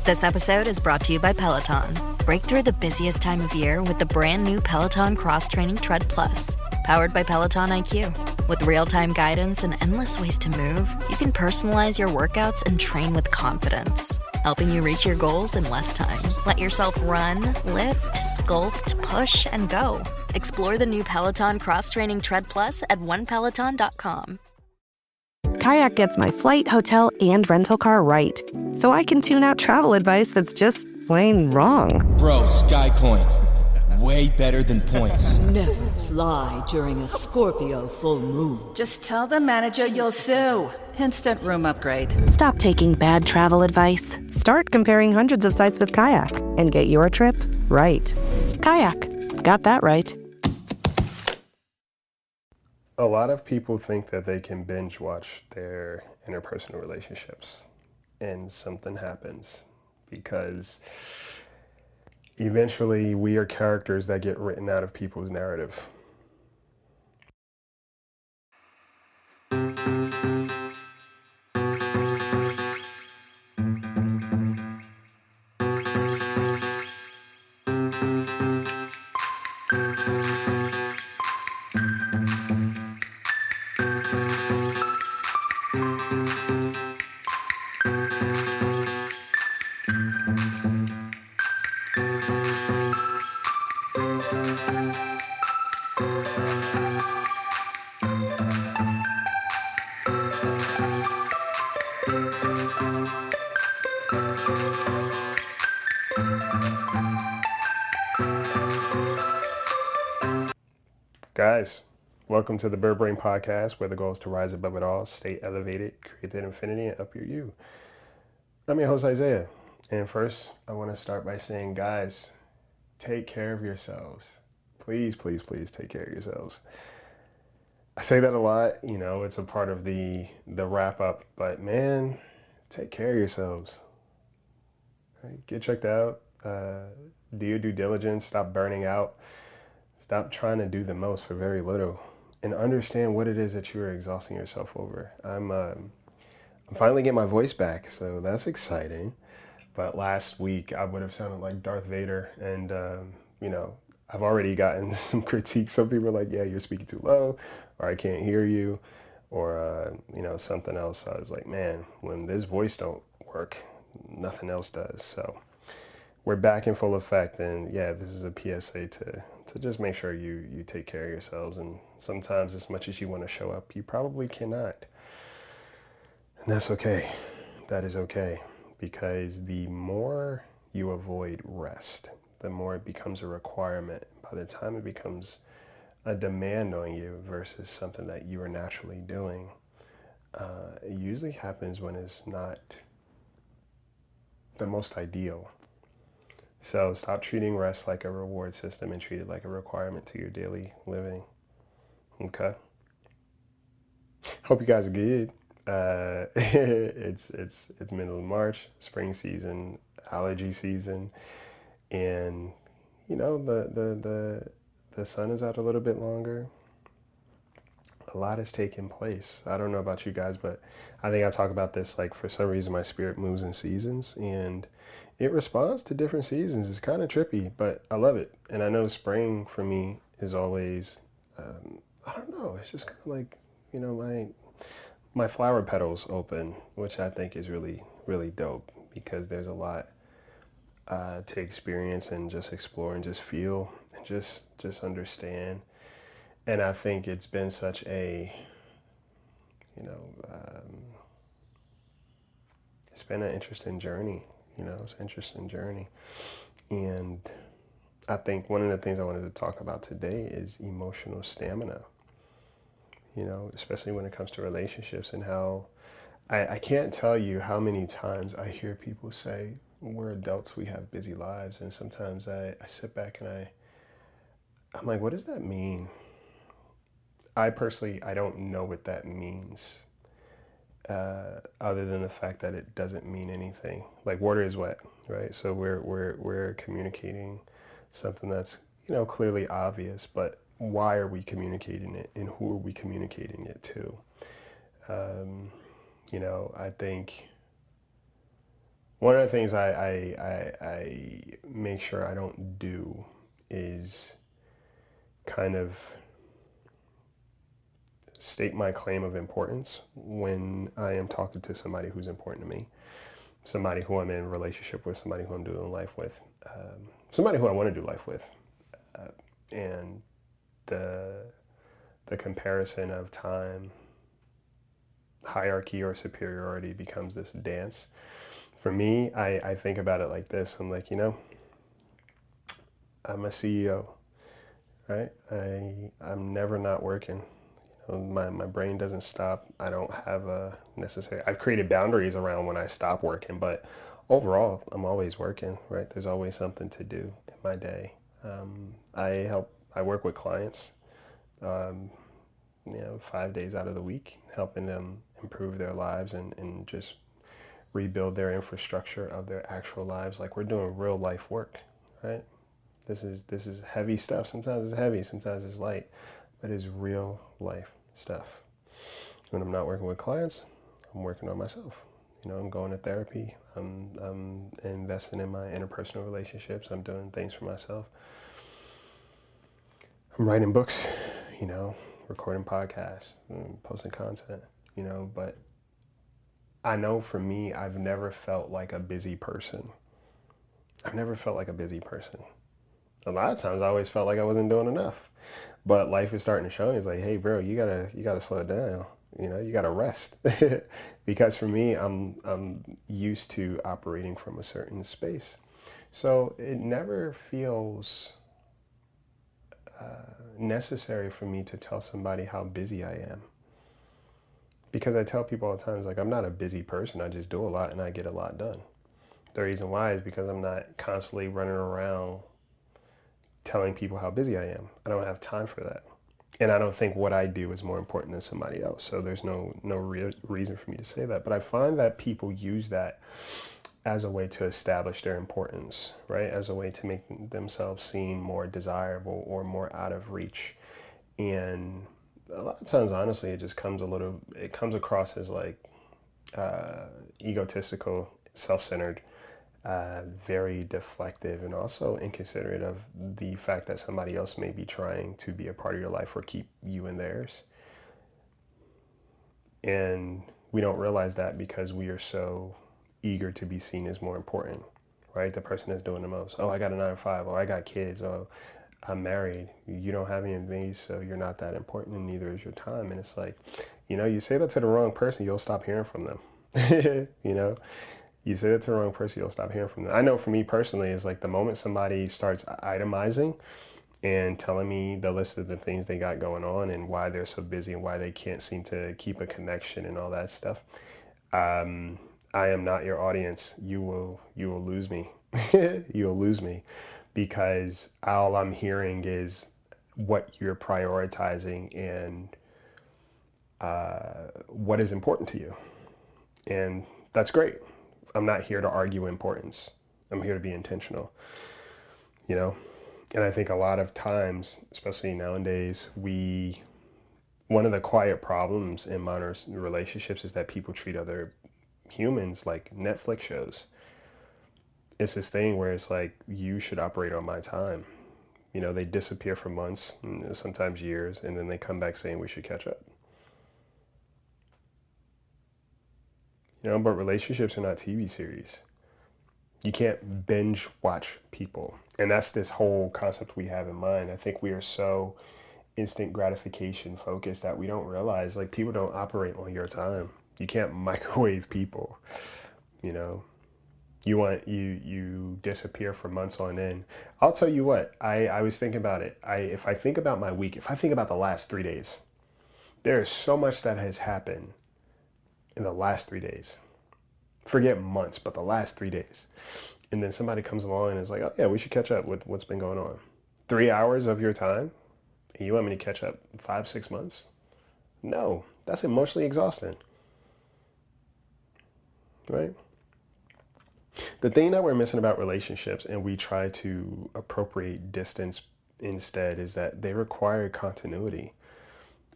This episode is brought to you by Peloton. Break through the busiest time of year with the brand new Peloton Cross Training Tread Plus. Powered by Peloton IQ. With real-time guidance and endless ways to move, you can personalize your workouts and train with confidence, helping you reach your goals in less time. Let yourself run, lift, sculpt, push, and go. Explore the new Peloton Cross Training Tread Plus at onepeloton.com. Kayak gets my flight, hotel, and rental car right, so I can tune out travel advice that's just plain wrong. Bro, Skycoin. Way better than points. Never fly during a Scorpio full moon. Just tell the manager you'll sue. Instant room upgrade. Stop taking bad travel advice. Start comparing hundreds of sites with Kayak and get your trip right. Kayak. Got that right. A lot of people think that they can binge watch their interpersonal relationships, and something happens because eventually we are characters that get written out of people's narrative. Guys, welcome to the Bird Brain Podcast, where the goal is to rise above it all, stay elevated, create that infinity, and up your you. I'm your host, Isaiah. And first, I want to start by saying, guys, take care of yourselves. Please, please, please take care of yourselves. I say that a lot, it's a part of the wrap up, but man, take care of yourselves. Right? Get checked out, do your due diligence, stop burning out. Stop trying to do the most for very little, and understand what it is that you are exhausting yourself over. I'm finally getting my voice back, so that's exciting. But last week I would have sounded like Darth Vader, and I've already gotten some critiques. Some people are like, "Yeah, you're speaking too low," or "I can't hear you," or something else. So I was like, man, when this voice don't work, nothing else does. So we're back in full effect, and yeah, this is a PSA to just make sure you take care of yourselves. And sometimes, as much as you want to show up, you probably cannot, and that's okay. That is okay, because the more you avoid rest, the more it becomes a requirement. By the time it becomes a demand on you versus something that you are naturally doing, it usually happens when it's not the most ideal. So stop treating rest like a reward system and treat it like a requirement to your daily living. Okay? Hope you guys are good. It's middle of March, spring season, allergy season, and the sun is out a little bit longer. A lot has taken place. I don't know about you guys, but I think I talk about this, like, for some reason my spirit moves in seasons, and it responds to different seasons. It's kind of trippy, but I love it. And I know spring for me is always, I don't know, it's just kind of like, my flower petals open, which I think is really, really dope, because there's a lot to experience and just explore and just feel and just understand. And I think it's been such a, it's been an interesting journey. It's an interesting journey. And I think one of the things I wanted to talk about today is emotional stamina, especially when it comes to relationships, and how I can't tell you how many times I hear people say, we're adults, we have busy lives. And sometimes I sit back and I'm like, what does that mean? I personally, I don't know what that means. Other than the fact that it doesn't mean anything. Like, water is wet, right? So we're communicating something that's clearly obvious, but why are we communicating it, and who are we communicating it to? I think One of the things I make sure I don't do is kind of state my claim of importance when I am talking to somebody who's important to me, somebody who I'm in a relationship with, somebody who I'm doing life with, somebody who I want to do life with. And the comparison of time, hierarchy or superiority becomes this dance. For me, I think about it like this. I'm like, I'm a CEO, right? I'm never not working. My brain doesn't stop. I don't have I've created boundaries around when I stop working, but overall, I'm always working, right? There's always something to do in my day. I work with clients, 5 days out of the week, helping them improve their lives and just rebuild their infrastructure of their actual lives. Like, we're doing real life work, right? This is heavy stuff. Sometimes it's heavy, sometimes it's light, but it's real life stuff. When I'm not working with clients, I'm working on myself. I'm going to therapy. I'm investing in my interpersonal relationships. I'm doing things for myself. I'm writing books, recording podcasts, posting content, but I know for me, I've never felt like a busy person. I've never felt like a busy person. A lot of times I always felt like I wasn't doing enough. But life is starting to show me, it's like, hey bro, you gotta slow it down. You gotta rest. Because for me, I'm used to operating from a certain space. So it never feels necessary for me to tell somebody how busy I am. Because I tell people all the time, it's like, I'm not a busy person. I just do a lot and I get a lot done. The reason why is because I'm not constantly running around telling people how busy I am. I don't have time for that. And I don't think what I do is more important than somebody else. So there's no reason for me to say that. But I find that people use that as a way to establish their importance, right? As a way to make themselves seem more desirable or more out of reach. And a lot of times, honestly, it comes across as like egotistical, self-centered, very deflective, and also inconsiderate of the fact that somebody else may be trying to be a part of your life or keep you in theirs. And we don't realize that because we are so eager to be seen as more important, right? The person that's doing the most. Oh, I got a 9-to-5. Oh, I got kids. Oh, I'm married. You don't have any of these, so you're not that important, and neither is your time. And it's like, you say that to the wrong person, you'll stop hearing from them. You say that to the wrong person, you'll stop hearing from them. I know for me personally, it's like the moment somebody starts itemizing and telling me the list of the things they got going on and why they're so busy and why they can't seem to keep a connection and all that stuff, I am not your audience. You will lose me. You'll lose me, because all I'm hearing is what you're prioritizing and what is important to you. And that's great. I'm not here to argue importance. I'm here to be intentional, And I think a lot of times, especially nowadays, one of the quiet problems in modern relationships is that people treat other humans like Netflix shows. It's this thing where it's like, you should operate on my time. They disappear for months, sometimes years, and then they come back saying we should catch up. But relationships are not TV series. You can't binge watch people. And that's this whole concept we have in mind. I think we are so instant gratification focused that we don't realize, like, people don't operate on your time. You can't microwave people. You disappear for months on end. I'll tell you what, I was thinking about it. If I think about my week, if I think about the last 3 days, there is so much that has happened in the last 3 days. Forget months, but the last 3 days. And then somebody comes along and is like, oh yeah, we should catch up with what's been going on. 3 hours of your time, and you want me to catch up 5-6 months? No, that's emotionally exhausting. Right? The thing that we're missing about relationships, and we try to appropriate distance instead, is that they require continuity.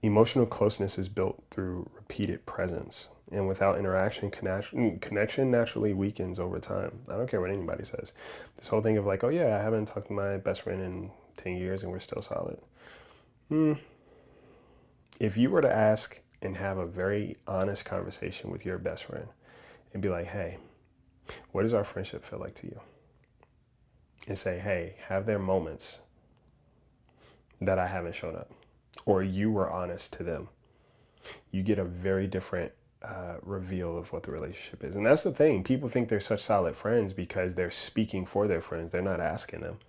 Emotional closeness is built through repeated presence. And without interaction, connection naturally weakens over time. I don't care what anybody says. This whole thing of like, oh yeah, I haven't talked to my best friend in 10 years and we're still solid. If you were to ask and have a very honest conversation with your best friend and be like, hey, what does our friendship feel like to you? And say, hey, have there moments that I haven't shown up, or you were honest to them, you get a very different reveal of what the relationship is. And that's the thing. People think they're such solid friends because they're speaking for their friends. They're not asking them.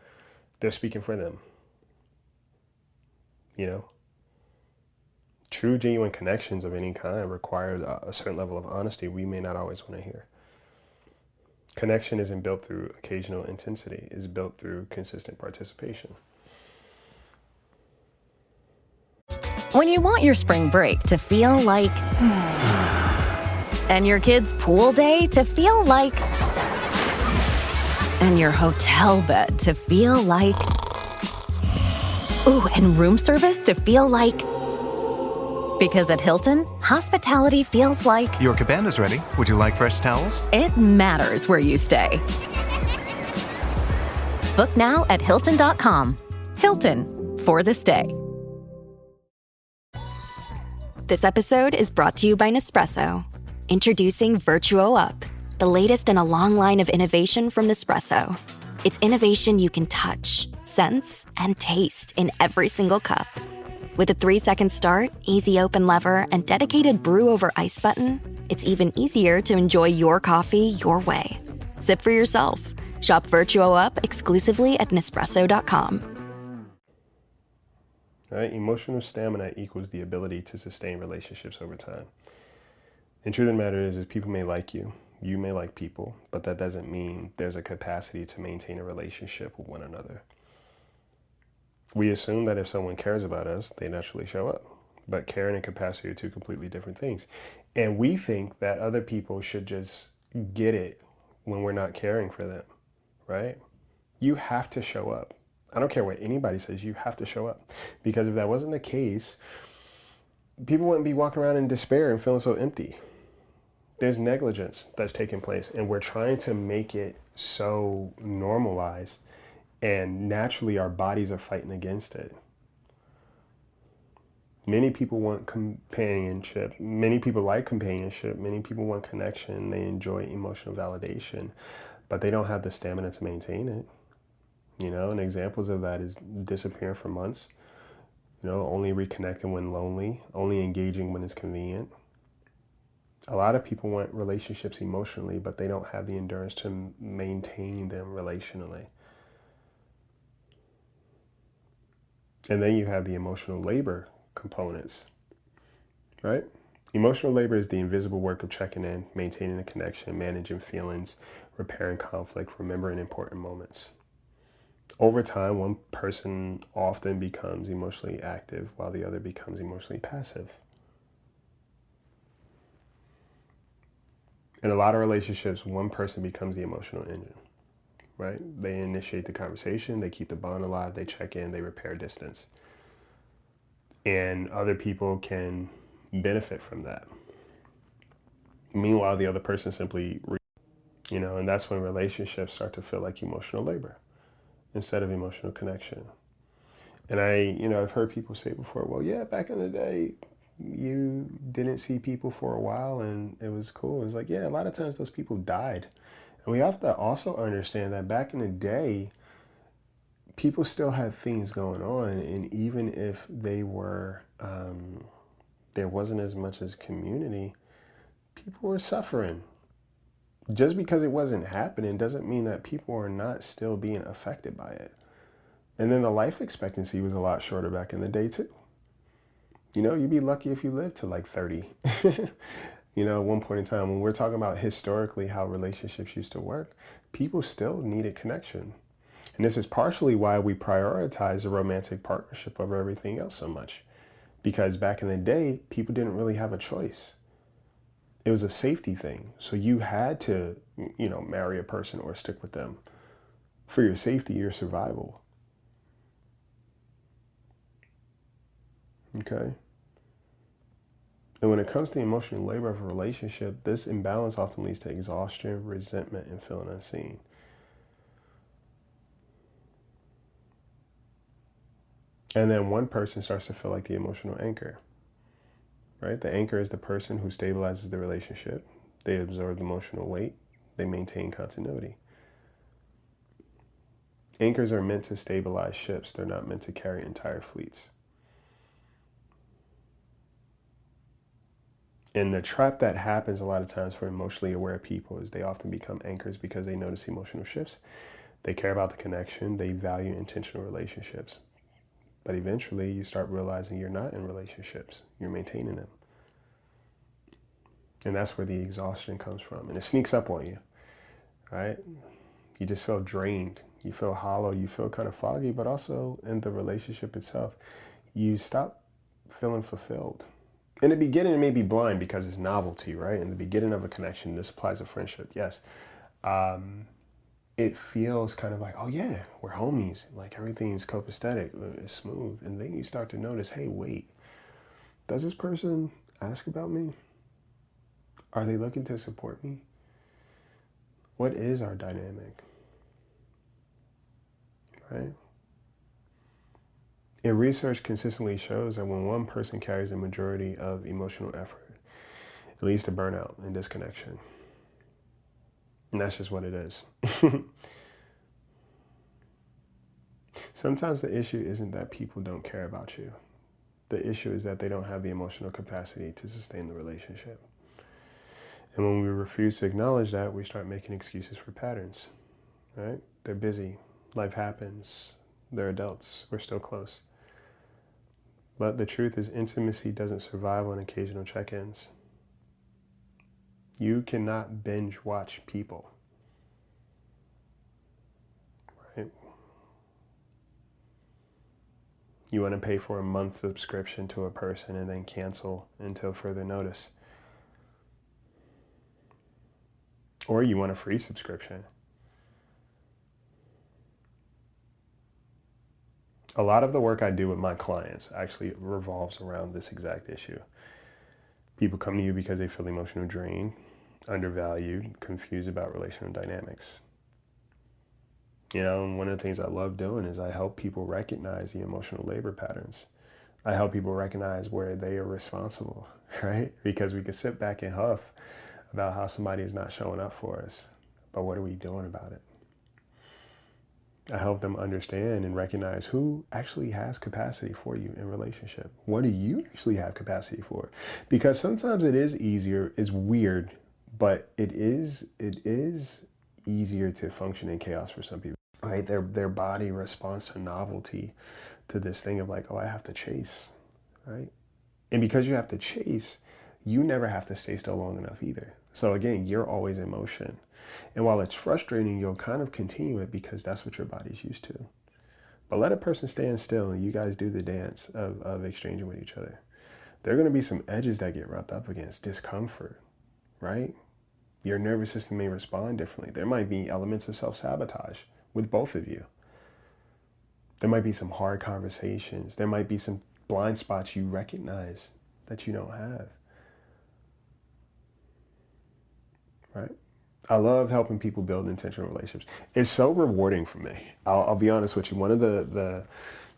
They're speaking for them. You know? True, genuine connections of any kind require a certain level of honesty we may not always want to hear. Connection isn't built through occasional intensity. It's built through consistent participation. When you want your spring break to feel like... and your kids' pool day to feel like... and your hotel bed to feel like... ooh, and room service to feel like... because at Hilton, hospitality feels like... Your cabana's ready. Would you like fresh towels? It matters where you stay. Book now at Hilton.com. Hilton, for the stay. This episode is brought to you by Nespresso. Introducing Virtuo Up, the latest in a long line of innovation from Nespresso. It's innovation you can touch, sense, and taste in every single cup. With a 3-second start, easy open lever, and dedicated brew over ice button, it's even easier to enjoy your coffee your way. Sip for yourself. Shop Virtuo Up exclusively at Nespresso.com. Right? Emotional stamina equals the ability to sustain relationships over time. And truth of the matter is people may like you, you may like people, but that doesn't mean there's a capacity to maintain a relationship with one another. We assume that if someone cares about us, they naturally show up. But caring and capacity are two completely different things. And we think that other people should just get it when we're not caring for them, right? You have to show up. I don't care what anybody says, you have to show up. Because if that wasn't the case, people wouldn't be walking around in despair and feeling so empty. There's negligence that's taking place, and we're trying to make it so normalized, and naturally our bodies are fighting against it. Many people want companionship. Many people like companionship. Many people want connection. They enjoy emotional validation, but they don't have the stamina to maintain it. You know, and examples of that is disappearing for months, you know, only reconnecting when lonely, only engaging when it's convenient. A lot of people want relationships emotionally, but they don't have the endurance to maintain them relationally. And then you have the emotional labor components, right? Emotional labor is the invisible work of checking in, maintaining a connection, managing feelings, repairing conflict, remembering important moments. Over time, one person often becomes emotionally active while the other becomes emotionally passive. In a lot of relationships, one person becomes the emotional engine, right? They initiate the conversation, they keep the bond alive, they check in, they repair distance. And other people can benefit from that. Meanwhile, the other person simply, and that's when relationships start to feel like emotional labor instead of emotional connection. And I've heard people say before, well, yeah, back in the day, you didn't see people for a while and it was cool. It's like, yeah, a lot of times those people died. And we have to also understand that back in the day, people still had things going on. And even if they were, there wasn't as much as community, people were suffering. Just because it wasn't happening doesn't mean that people are not still being affected by it. And then the life expectancy was a lot shorter back in the day too. You'd be lucky if you lived to like 30. At one point in time, when we're talking about historically how relationships used to work, people still needed connection. And this is partially why we prioritize a romantic partnership over everything else so much. Because back in the day, people didn't really have a choice. It was a safety thing. So you had to, marry a person or stick with them for your safety, your survival. Okay? And when it comes to the emotional labor of a relationship, this imbalance often leads to exhaustion, resentment, and feeling unseen. And then one person starts to feel like the emotional anchor, right? The anchor is the person who stabilizes the relationship. They absorb the emotional weight. They maintain continuity. Anchors are meant to stabilize ships. They're not meant to carry entire fleets. And the trap that happens a lot of times for emotionally aware people is they often become anchors because they notice emotional shifts. They care about the connection. They value intentional relationships. But eventually you start realizing you're not in relationships. You're maintaining them. And that's where the exhaustion comes from. And it sneaks up on you, right? You just feel drained. You feel hollow. You feel kind of foggy, but also in the relationship itself, you stop feeling fulfilled. In the beginning, it may be blind because it's novelty, right? In the beginning of a connection, this applies to friendship, yes. It feels kind of like, oh yeah, we're homies. Like everything's copacetic, it's smooth. And then you start to notice, hey, wait, does this person ask about me? Are they looking to support me? What is our dynamic? Right? And research consistently shows that when one person carries the majority of emotional effort, it leads to burnout and disconnection. And that's just what it is. Sometimes the issue isn't that people don't care about you. The issue is that they don't have the emotional capacity to sustain the relationship. And when we refuse to acknowledge that, we start making excuses for patterns, right? They're busy. Life happens. They're adults. We're still close. But the truth is, intimacy doesn't survive on occasional check-ins. You cannot binge watch people, right? You want to pay for a month subscription to a person and then cancel until further notice. Or you want a free subscription. A lot of the work I do with my clients actually revolves around this exact issue. People come to you because they feel emotionally drained, undervalued, confused about relational dynamics. You know, and one of the things I love doing is I help people recognize the emotional labor patterns. I help people recognize where they are responsible, right? Because we can sit back and huff about how somebody is not showing up for us, but what are we doing about it? I help them understand and recognize who actually has capacity for you in relationship. What do you actually have capacity for? Because sometimes it is easier, it's weird, but it is easier to function in chaos for some people, right? Their body responds to novelty, to this thing of like, oh, I have to chase, right? And because you have to chase, you never have to stay still long enough either. So again, you're always in motion. And while it's frustrating, you'll kind of continue it because that's what your body's used to. But let a person stand still and you guys do the dance of exchanging with each other. There are going to be some edges that get rubbed up against, discomfort, right? Your nervous system may respond differently. There might be elements of self-sabotage with both of you. There might be some hard conversations. There might be some blind spots you recognize that you don't have, right? I love helping people build intentional relationships. It's so rewarding for me. I'll be honest with you. One of the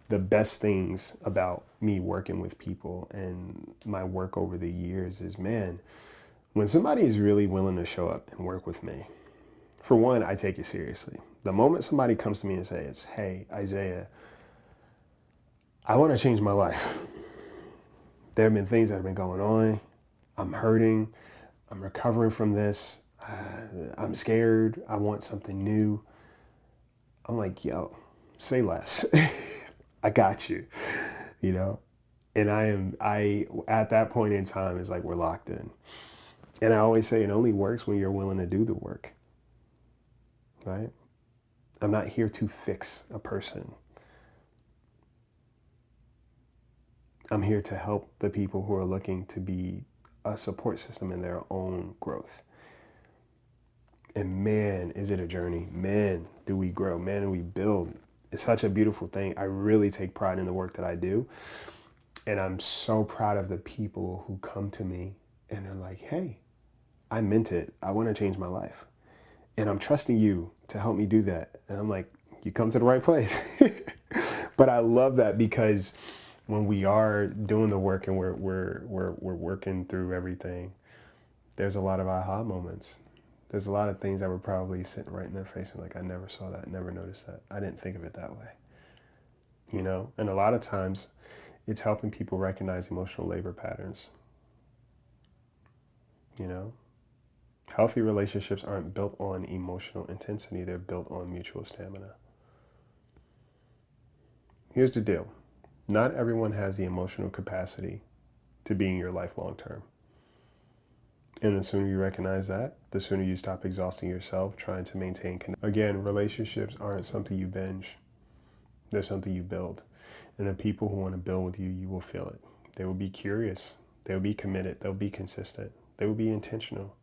best things about me working with people and my work over the years is, man, when somebody is really willing to show up and work with me, for one, I take it seriously. The moment somebody comes to me and says, hey, Isaiah, I want to change my life. There have been things that have been going on. I'm hurting. I'm recovering from this. I'm scared. I want something new. I'm like, yo, say less. I got you, you know? And I at that point in time, it's like we're locked in. And I always say it only works when you're willing to do the work, right? I'm not here to fix a person. I'm here to help the people who are looking to be a support system in their own growth. And man, is it a journey. Man, do we grow. Man, do we build. It's such a beautiful thing. I really take pride in the work that I do. And I'm so proud of the people who come to me and they're like, hey, I meant it. I want to change my life. And I'm trusting you to help me do that. And I'm like, you come to the right place. But I love that because when we are doing the work and we're working through everything, there's a lot of aha moments. There's a lot of things that were probably sitting right in their face and like, I never saw that, never noticed that. I didn't think of it that way. You know, and a lot of times it's helping people recognize emotional labor patterns. You know, healthy relationships aren't built on emotional intensity, they're built on mutual stamina. Here's the deal. Not everyone has the emotional capacity to be in your life long term. And the sooner you recognize that, the sooner you stop exhausting yourself trying to maintain connection. Again, relationships aren't something you binge. They're something you build. And the people who want to build with you, you will feel it. They will be curious. They'll be committed. They'll be consistent. They will be intentional.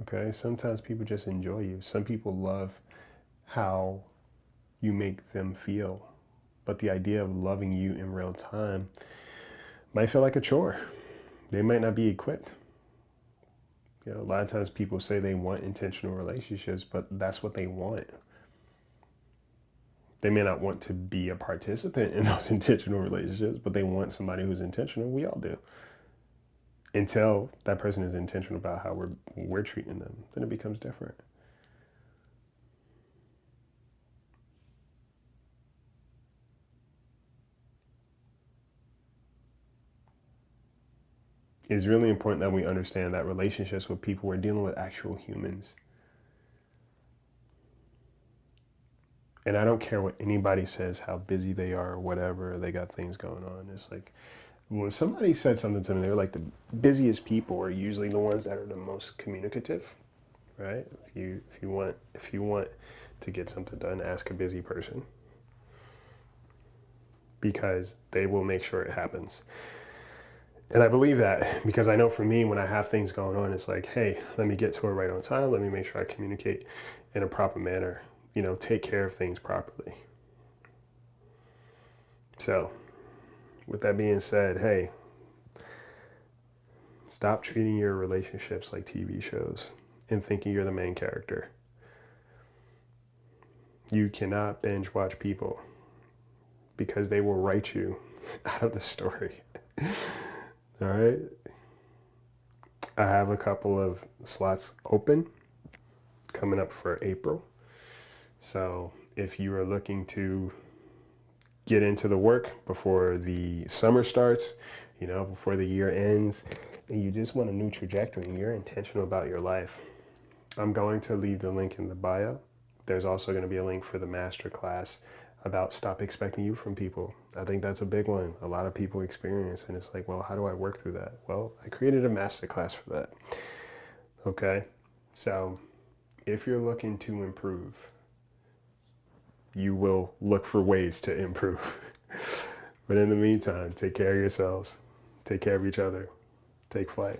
Okay? Sometimes people just enjoy you. Some people love how you make them feel. But the idea of loving you in real time might feel like a chore. They might not be equipped. You know, a lot of times people say they want intentional relationships, but that's what they want. They may not want to be a participant in those intentional relationships, but they want somebody who's intentional. We all do. Until that person is intentional about how we're treating them, then it becomes different. It's really important that we understand that relationships with people, we're dealing with actual humans. And I don't care what anybody says, how busy they are or whatever, they got things going on. It's like, when somebody said something to me, they're like, the busiest people are usually the ones that are the most communicative, right? If you want to get something done, ask a busy person, because they will make sure it happens. And I believe that because I know for me, when I have things going on, it's like, hey, let me get to it right on time. Let me make sure I communicate in a proper manner, you know, take care of things properly. So with that being said, hey, stop treating your relationships like TV shows and thinking you're the main character. You cannot binge watch people because they will write you out of the story. All right. I have a couple of slots open coming up for April. So if you are looking to get into the work before the summer starts, you know, before the year ends, and you just want a new trajectory and you're intentional about your life, I'm going to leave the link in the bio. There's also going to be a link for the masterclass about stop expecting you from people. I think that's a big one. A lot of people experience, and it's like, well, how do I work through that? Well, I created a masterclass for that. Okay, so if you're looking to improve, you will look for ways to improve. But in the meantime, take care of yourselves, take care of each other, take flight.